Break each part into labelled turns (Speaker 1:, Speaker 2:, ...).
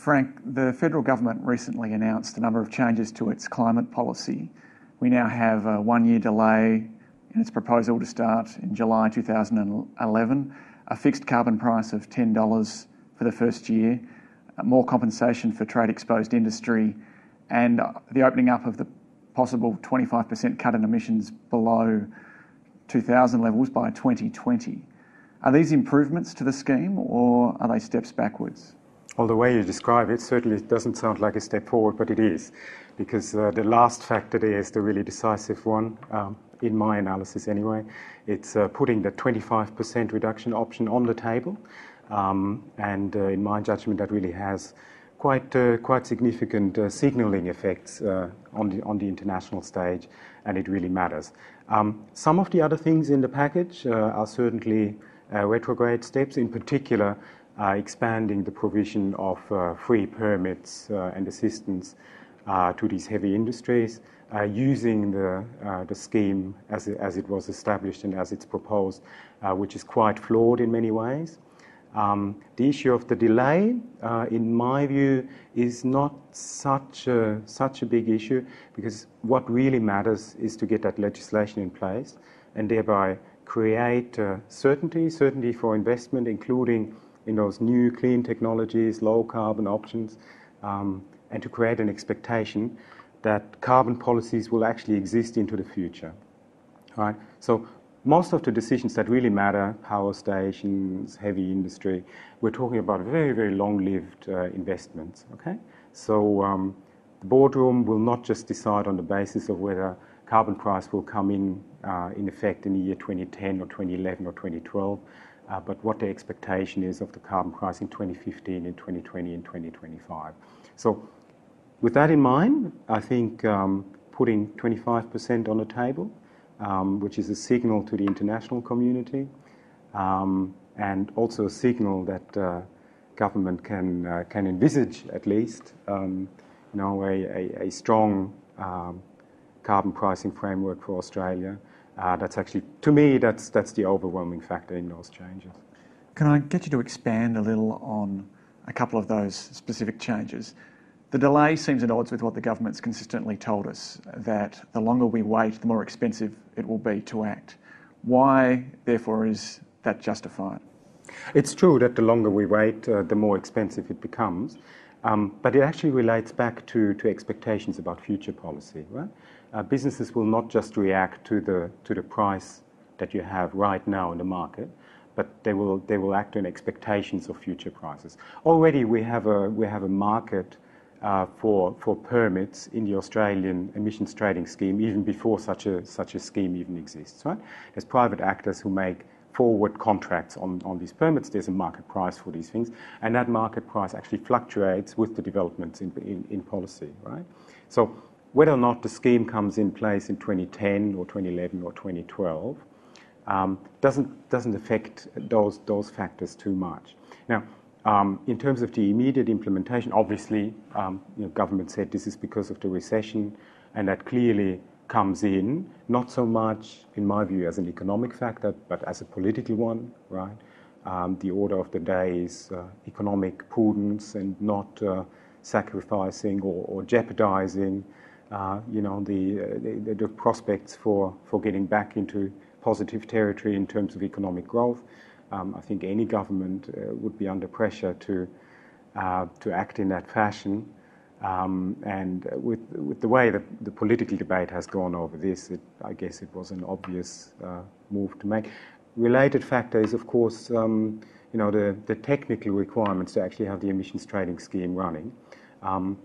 Speaker 1: Frank, the federal government recently announced a number of changes to its climate policy. We now have a 1-year delay in its proposal to start in July 2011, a fixed carbon price of $10 for the first year, more compensation for trade-exposed industry, and the opening up of the possible 25% cut in emissions below 2000 levels by 2020. Are these improvements to the scheme, or are they steps backwards?
Speaker 2: Well, the way you describe it certainly doesn't sound like a step forward, but it is, because the last factor there is the really decisive one, in my analysis anyway. It's putting the 25% reduction option on the table, and in my judgment that really has quite significant signalling effects on the international stage, and it really matters. Some of the other things in the package are certainly retrograde steps, in particular expanding the provision of free permits and assistance to these heavy industries, using the scheme as it was established and as it's proposed, which is quite flawed in many ways. The issue of the delay, in my view, is not such a big issue, because what really matters is to get that legislation in place and thereby create certainty for investment, including in those new clean technologies, low carbon options, and to create an expectation that carbon policies will actually exist into the future. Right? So most of the decisions that really matter, power stations, heavy industry, we're talking about very, very long-lived investments. Okay? So the boardroom will not just decide on the basis of whether carbon price will come in effect in the year 2010 or 2011 or 2012, but what the expectation is of the carbon price in 2015, in 2020, and 2025. So with that in mind, I think putting 25% on the table, which is a signal to the international community, and also a signal that government can envisage at least a strong carbon pricing framework for Australia. That's actually, to me, that's the overwhelming factor in those changes.
Speaker 1: Can I get you to expand a little on a couple of those specific changes? The delay seems at odds with what the government's consistently told us, that the longer we wait, the more expensive it will be to act. Why, therefore, is that justified?
Speaker 2: It's true that the longer we wait, the more expensive it becomes. But it actually relates back to expectations about future policy, right? Businesses will not just react to the price that you have right now in the market, but they will act on expectations of future prices. Already we have a market for permits in the Australian emissions trading scheme, even before such a scheme even exists, right? There's private actors who make forward contracts on these permits. There's a market price for these things, and that market price actually fluctuates with the developments in policy, right? So whether or not the scheme comes in place in 2010 or 2011 or 2012 doesn't affect those factors too much. Now, in terms of the immediate implementation, obviously, government said this is because of the recession, and that clearly comes in, not so much, in my view, as an economic factor, but as a political one, right? The order of the day is economic prudence and not sacrificing or jeopardizing, the prospects for getting back into positive territory in terms of economic growth. I think any government would be under pressure to act in that fashion. And with the way that the political debate has gone over this, I guess it was an obvious move to make. Related factor is, of course, the technical requirements to actually have the emissions trading scheme running. And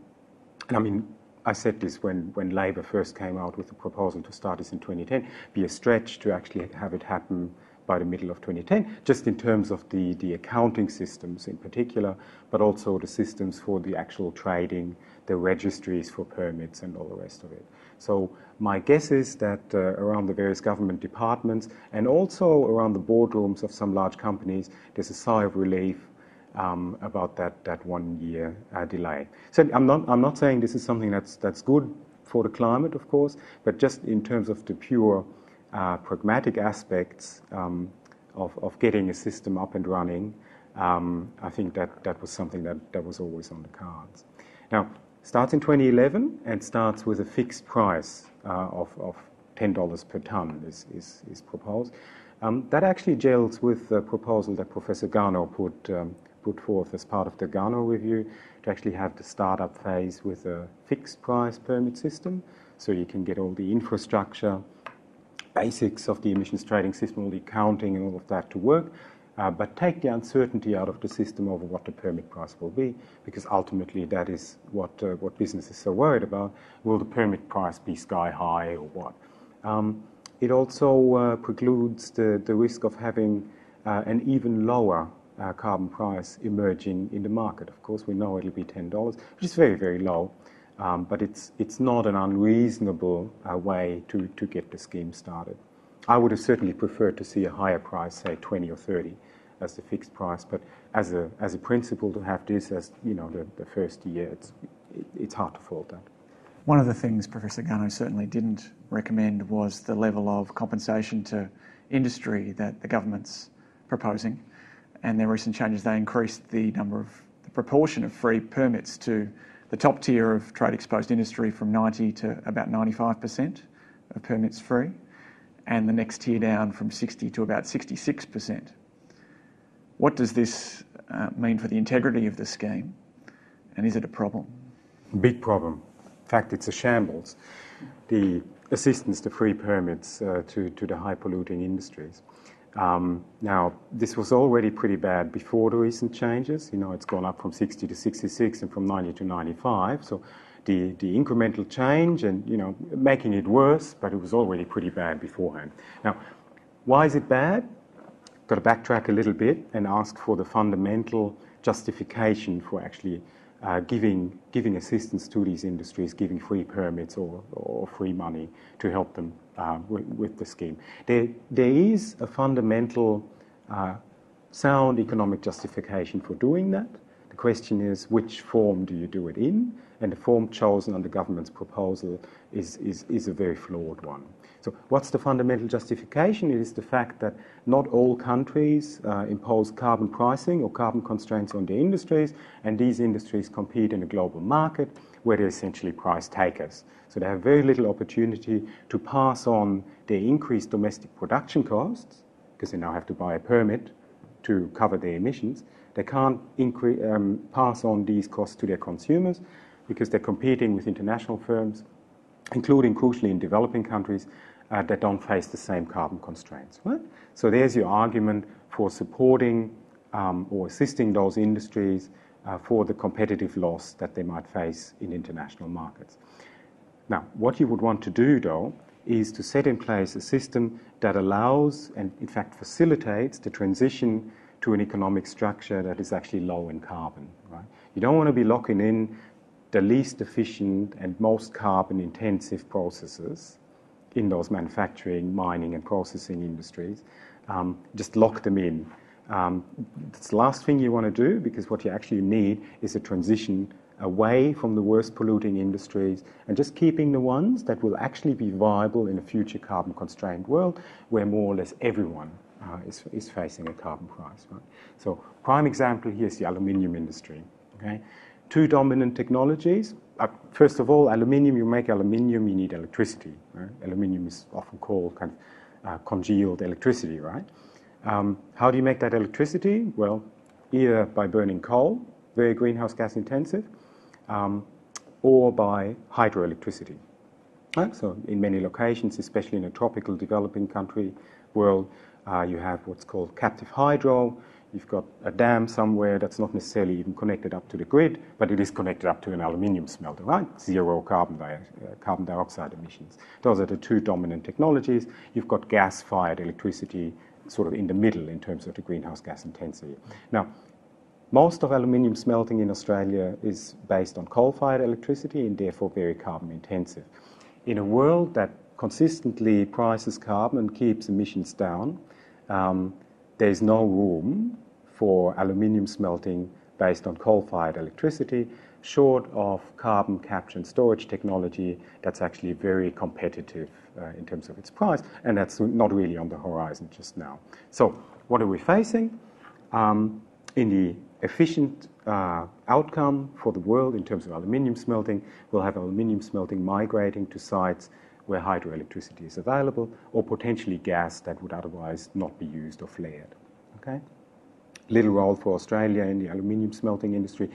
Speaker 2: I mean, I said this when Labor first came out with the proposal to start this in 2010, be a stretch to actually have it happen by the middle of 2010, just in terms of the accounting systems in particular, but also the systems for the actual trading, the registries for permits and all the rest of it. So my guess is that around the various government departments and also around the boardrooms of some large companies, there's a sigh of relief about that 1 year delay. So I'm not saying this is something that's good for the climate, of course, but just in terms of the pure pragmatic aspects of getting a system up and running, I think that was something that was always on the cards. Now, starts in 2011 and starts with a fixed price of $10 per tonne is proposed. That actually gels with the proposal that Professor Garnaut put forth as part of the Garnaut review, to actually have the startup phase with a fixed price permit system, so you can get all the infrastructure, basics of the emissions trading system, all the accounting and all of that to work, but take the uncertainty out of the system over what the permit price will be, because ultimately that is what business is so worried about. Will the permit price be sky high or what? It also precludes the risk of having an even lower carbon price emerging in the market. Of course, we know it'll be $10, which is very, very low, but it's not an unreasonable way to get the scheme started. I would have certainly preferred to see a higher price, say 20 or 30, as the fixed price, but as a principle, to have this as, you know, the first year, it's hard to fault that.
Speaker 1: One of the things Professor Garnaut certainly didn't recommend was the level of compensation to industry that the government's proposing. And their recent changes, they increased the proportion of free permits to the top tier of trade-exposed industry from 90 to about 95% of permits free, and the next tier down from 60 to about 66%. What does this mean for the integrity of the scheme, and is it a problem?
Speaker 2: Big problem. In fact, it's a shambles. The assistance to free permits to the high-polluting industries. Now, this was already pretty bad before the recent changes. You know, it's gone up from 60 to 66 and from 90 to 95. So the incremental change and, you know, making it worse, but it was already pretty bad beforehand. Now, why is it bad? Got to backtrack a little bit and ask for the fundamental justification for actually giving assistance to these industries, giving free permits or free money to help them with the scheme. There is a fundamental sound economic justification for doing that. The question is, which form do you do it in? And the form chosen on the government's proposal is a very flawed one. So what's the fundamental justification? It is the fact that not all countries impose carbon pricing or carbon constraints on their industries, and these industries compete in a global market where they're essentially price takers. So they have very little opportunity to pass on their increased domestic production costs, because they now have to buy a permit to cover their emissions. They can't pass on these costs to their consumers because they're competing with international firms, including, crucially, in developing countries that don't face the same carbon constraints. Right? So there's your argument for supporting or assisting those industries for the competitive loss that they might face in international markets. Now, what you would want to do, though, is to set in place a system that allows and, in fact, facilitates the transition to an economic structure that is actually low in carbon. Right? You don't want to be locking in the least efficient and most carbon-intensive processes in those manufacturing, mining, and processing industries. Just lock them in. That's the last thing you want to do, because what you actually need is a transition away from the worst polluting industries and just keeping the ones that will actually be viable in a future carbon-constrained world where more or less everyone is facing a carbon price. Right? So prime example here is the aluminium industry. Okay? Two dominant technologies. First of all, aluminium, you make aluminium, you need electricity. Right? Aluminium is often called kind of congealed electricity, right? How do you make that electricity? Well, either by burning coal, very greenhouse gas intensive, or by hydroelectricity. Right? So in many locations, especially in a tropical developing country world, you have what's called captive hydro. You've got a dam somewhere that's not necessarily even connected up to the grid, but it is connected up to an aluminium smelter, right? Zero carbon dioxide emissions. Those are the two dominant technologies. You've got gas-fired electricity sort of in the middle in terms of the greenhouse gas intensity. Now, most of aluminium smelting in Australia is based on coal-fired electricity and therefore very carbon intensive. In a world that consistently prices carbon and keeps emissions down, there's no room for aluminium smelting based on coal-fired electricity, short of carbon capture and storage technology that's actually very competitive in terms of its price, and that's not really on the horizon just now. So what are we facing? in the efficient outcome for the world in terms of aluminium smelting, we'll have aluminium smelting migrating to sites where hydroelectricity is available, or potentially gas that would otherwise not be used or flared. Okay? Little role for Australia in the aluminium smelting industry,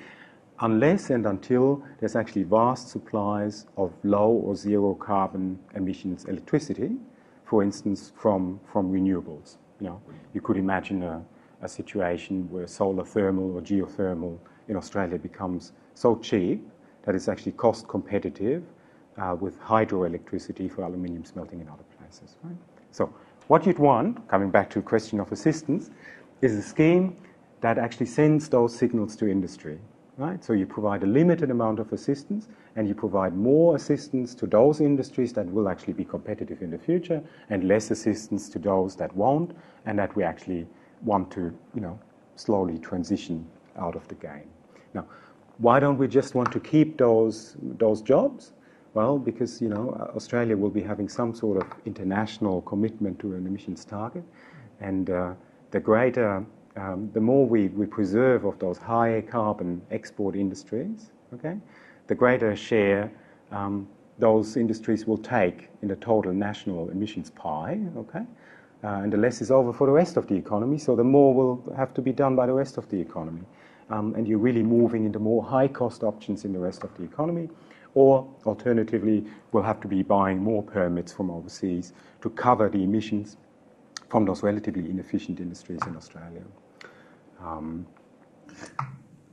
Speaker 2: unless and until there's actually vast supplies of low or zero carbon emissions electricity, for instance, from renewables. You could imagine a situation where solar thermal or geothermal in Australia becomes so cheap that it's actually cost competitive with hydroelectricity for aluminium smelting in other places. Right? So what you'd want, coming back to the question of assistance, is a scheme that actually sends those signals to industry. Right? So you provide a limited amount of assistance, and you provide more assistance to those industries that will actually be competitive in the future, and less assistance to those that won't, and that we actually want to, slowly transition out of the game. Now, why don't we just want to keep those jobs? Well, because Australia will be having some sort of international commitment to an emissions target, and the more we preserve of those high carbon export industries, okay, the greater share those industries will take in the total national emissions pie, okay, and the less is over for the rest of the economy, so the more will have to be done by the rest of the economy. And you're really moving into more high-cost options in the rest of the economy, or alternatively, we'll have to be buying more permits from overseas to cover the emissions from those relatively inefficient industries in Australia.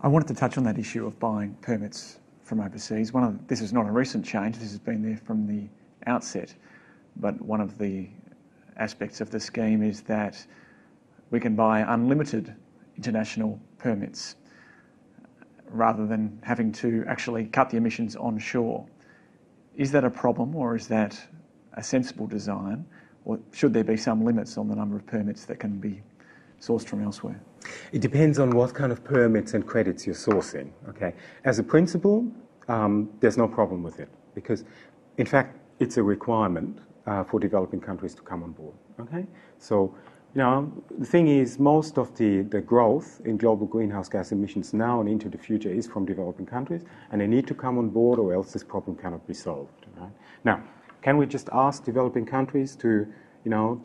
Speaker 1: I wanted to touch on that issue of buying permits from overseas. This is not a recent change, this has been there from the outset, but one of the aspects of the scheme is that we can buy unlimited international permits rather than having to actually cut the emissions onshore. Is that a problem, or is that a sensible design, or should there be some limits on the number of permits that can be sourced from elsewhere?
Speaker 2: It depends on what kind of permits and credits you're sourcing. Okay, as a principle, there's no problem with it, because in fact it's a requirement for developing countries to come on board. Okay, so the thing is, most of the growth in global greenhouse gas emissions now and into the future is from developing countries, and they need to come on board, or else this problem cannot be solved. Right? Now, can we just ask developing countries to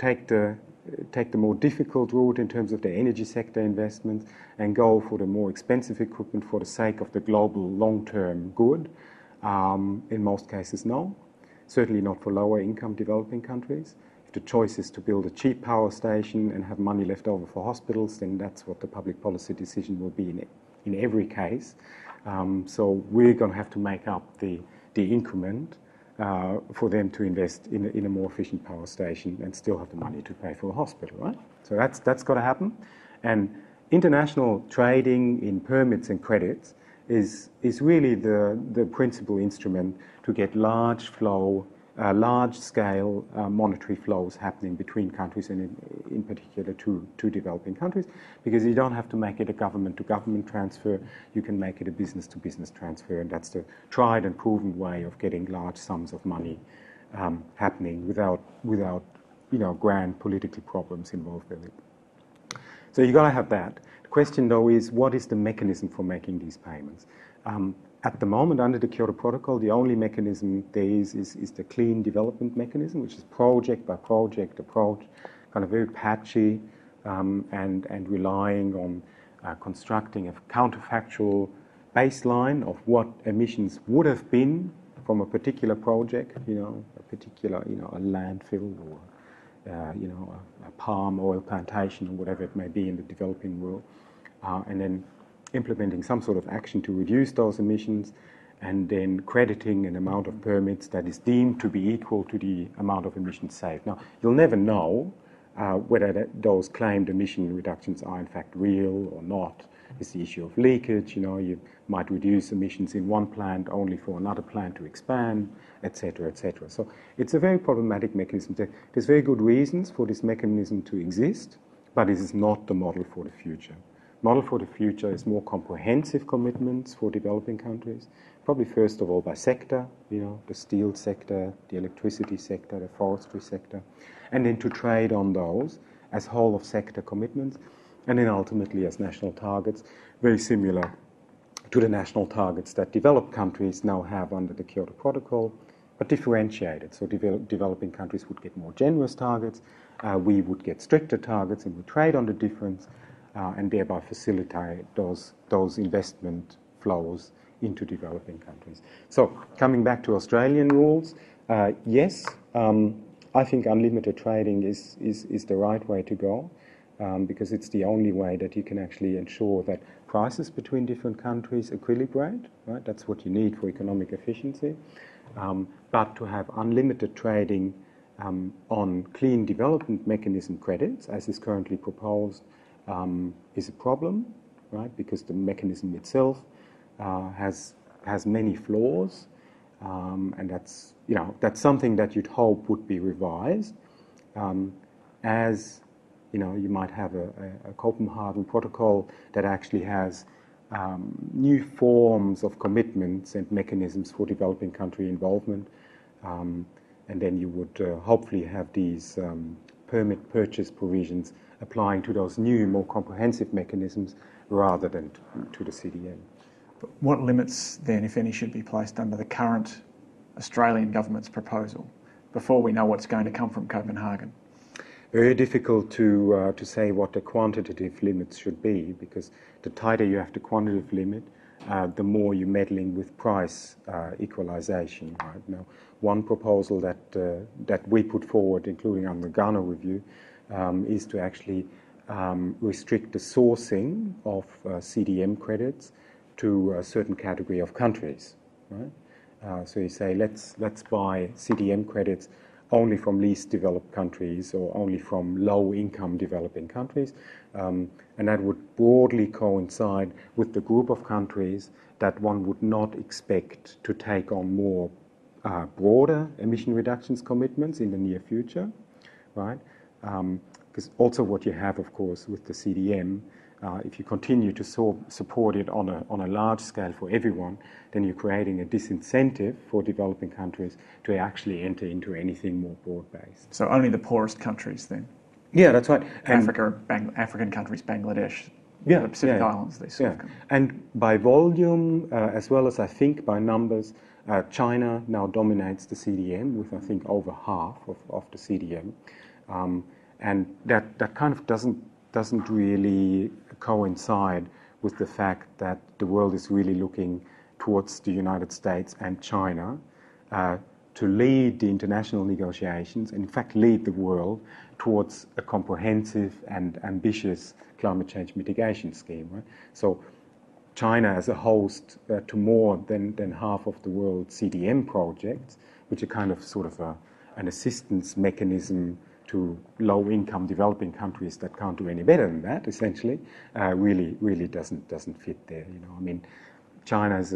Speaker 2: take the more difficult route in terms of their energy sector investments and go for the more expensive equipment for the sake of the global long-term good? In most cases, no. Certainly not for lower income developing countries. If the choice is to build a cheap power station and have money left over for hospitals, then that's what the public policy decision will be in every case. So we're going to have to make up the increment for them to invest in a more efficient power station and still have the money to pay for a hospital, right? So that's got to happen. And international trading in permits and credits is really the principal instrument to get large-scale monetary flows happening between countries, and in particular to developing countries, because you don't have to make it a government-to-government transfer. You can make it a business-to-business transfer, and that's the tried and proven way of getting large sums of money happening without grand political problems involved with it. So you've got to have that. The question, though, is what is the mechanism for making these payments? At the moment, under the Kyoto Protocol, the only mechanism there is the clean development mechanism, which is project by project approach, kind of very patchy, and relying on constructing a counterfactual baseline of what emissions would have been from a particular project, a landfill or a palm oil plantation or whatever it may be in the developing world, and then implementing some sort of action to reduce those emissions, and then crediting an amount of permits that is deemed to be equal to the amount of emissions saved. Now, you'll never know whether those claimed emission reductions are in fact real or not. It's the issue of leakage. You might reduce emissions in one plant only for another plant to expand, etc., etc. So it's a very problematic mechanism. There's very good reasons for this mechanism to exist, but it is not the model for the future. Model for the future is more comprehensive commitments for developing countries, probably first of all by sector, the steel sector, the electricity sector, the forestry sector, and then to trade on those as whole of sector commitments. and then ultimately as national targets, very similar to the national targets that developed countries now have under the Kyoto Protocol, but differentiated. So developing countries would get more generous targets, we would get stricter targets, and we trade on the difference, and thereby facilitate those investment flows into developing countries. So coming back to Australian rules, yes, I think unlimited trading is the right way to go, because it's the only way that you can actually ensure that prices between different countries equilibrate, right? That's what you need for economic efficiency. But to have unlimited trading on clean development mechanism credits, as is currently proposed, is a problem, right? Because the mechanism itself has many flaws, and that's something that you'd hope would be revised, as you might have a Copenhagen Protocol that actually has new forms of commitments and mechanisms for developing country involvement, and then you would hopefully have these permit purchase provisions applying to those new, more comprehensive mechanisms rather than to the CDM.
Speaker 1: But what limits then, if any, should be placed under the current Australian government's proposal before we know what's going to come from Copenhagen?
Speaker 2: Very difficult to say what the quantitative limits should be, because the tighter you have the quantitative limit, the more you're meddling with price equalization. Right? Now, one proposal that we put forward, including on the Ghana review, is to actually restrict the sourcing of CDM credits to a certain category of countries. Right? So you say let's buy CDM credits only from least developed countries or only from low-income developing countries, and that would broadly coincide with the group of countries that one would not expect to take on more broader emission reductions commitments in the near future, right? Because also what you have, of course, with the CDM, if you continue to support it on a large scale for everyone, then you're creating a disincentive for developing countries to actually enter into anything more broad-based.
Speaker 1: So only the poorest countries then?
Speaker 2: Yeah, that's right.
Speaker 1: African countries, Bangladesh, the Pacific Islands, these sort of countries.
Speaker 2: And by volume, as well as I think by numbers, China now dominates the CDM with, I think, over half of the CDM. And that kind of doesn't really coincide with the fact that the world is really looking towards the United States and China to lead the international negotiations, and in fact lead the world towards a comprehensive and ambitious climate change mitigation scheme. Right? So China as a host to more than half of the world's CDM projects, which are kind of sort of an assistance mechanism to low-income developing countries that can't do any better than that, essentially, really doesn't fit there. I mean, China is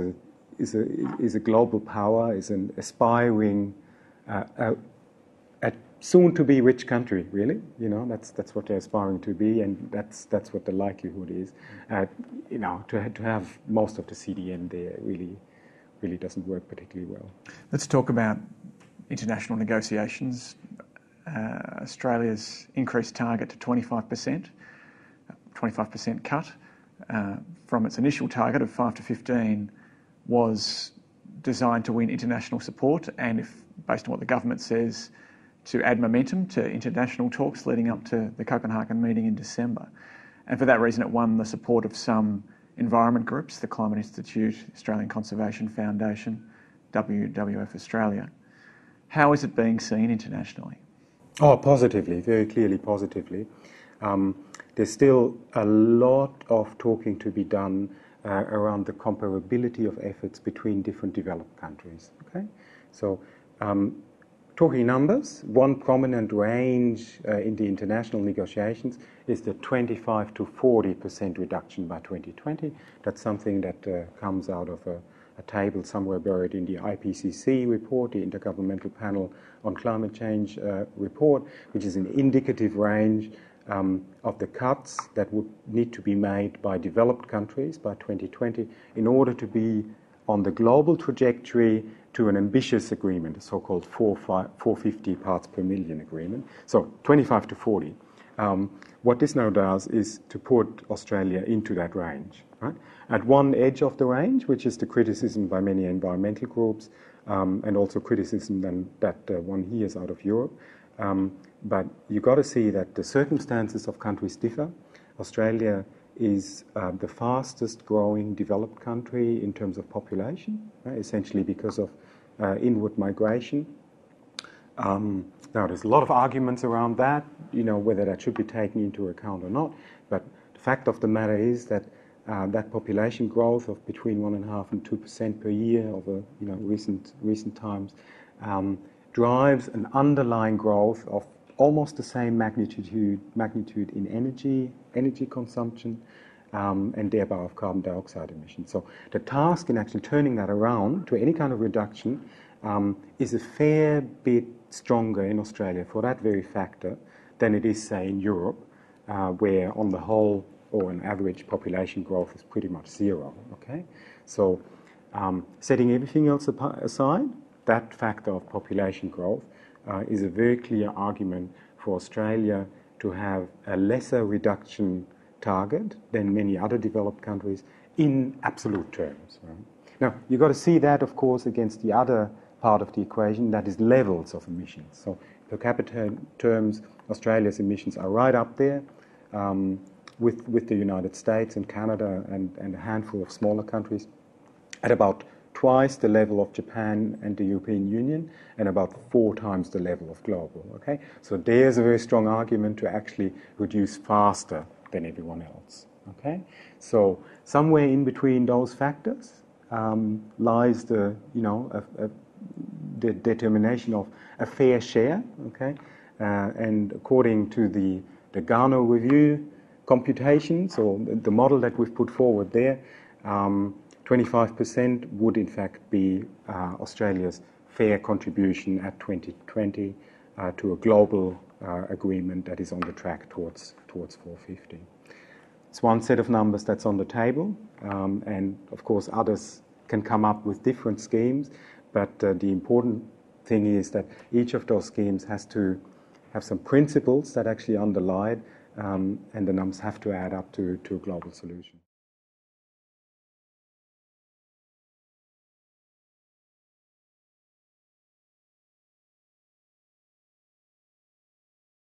Speaker 2: a global power, is an aspiring, soon-to-be rich country. Really, that's what they're aspiring to be, and that's what the likelihood is. To have most of the CDM there really doesn't work particularly well.
Speaker 1: Let's talk about international negotiations. Australia's increased target to 25% cut from its initial target of 5 to 15 was designed to win international support, and if based on what the government says, to add momentum to international talks leading up to the Copenhagen meeting in December. And for that reason it won the support of some environment groups, the Climate Institute, Australian Conservation Foundation, WWF Australia. How is it being seen internationally?
Speaker 2: Oh, positively, very clearly positively. There's still a lot of talking to be done around the comparability of efforts between different developed countries. Okay, so talking numbers, one prominent range in the international negotiations is the 25 to 40% reduction by 2020. That's something that comes out of a table somewhere buried in the IPCC report, the Intergovernmental Panel on Climate Change report, which is an indicative range of the cuts that would need to be made by developed countries by 2020 in order to be on the global trajectory to an ambitious agreement, a so-called 450 parts per million agreement. So 25 to 40. What this now does is to put Australia into that range. Right? At one edge of the range, which is the criticism by many environmental groups, and also criticism then that one hears out of Europe. But you've got to see that the circumstances of countries differ. Australia is the fastest growing developed country in terms of population, right? Essentially because of inward migration. Now, there's a lot of arguments around that, whether that should be taken into account or not. But the fact of the matter is that that population growth of between 1.5% and 2% per year over recent times drives an underlying growth of almost the same magnitude in energy consumption, and thereby of carbon dioxide emissions. So the task in actually turning that around to any kind of reduction is a fair bit stronger in Australia for that very factor than it is, say, in Europe, where on the whole or an average population growth is pretty much zero. Okay, so setting everything else aside, that factor of population growth is a very clear argument for Australia to have a lesser reduction target than many other developed countries in absolute terms. Right? Now, you've got to see that, of course, against the other part of the equation, that is levels of emissions. So per capita terms, Australia's emissions are right up there with the United States and Canada and a handful of smaller countries at about twice the level of Japan and the European Union and about 4 times the level of global. Okay, so there's a very strong argument to actually reduce faster than everyone else. Okay, so somewhere in between those factors lies the determination of a fair share. Okay, and according to the Garner review computations, or the model that we've put forward there, 25% would in fact be Australia's fair contribution at 2020 to a global agreement that is on the track towards 450. It's one set of numbers that's on the table, and of course others can come up with different schemes, but the important thing is that each of those schemes has to have some principles that actually underlie it, and the numbers have to add up to a global solution.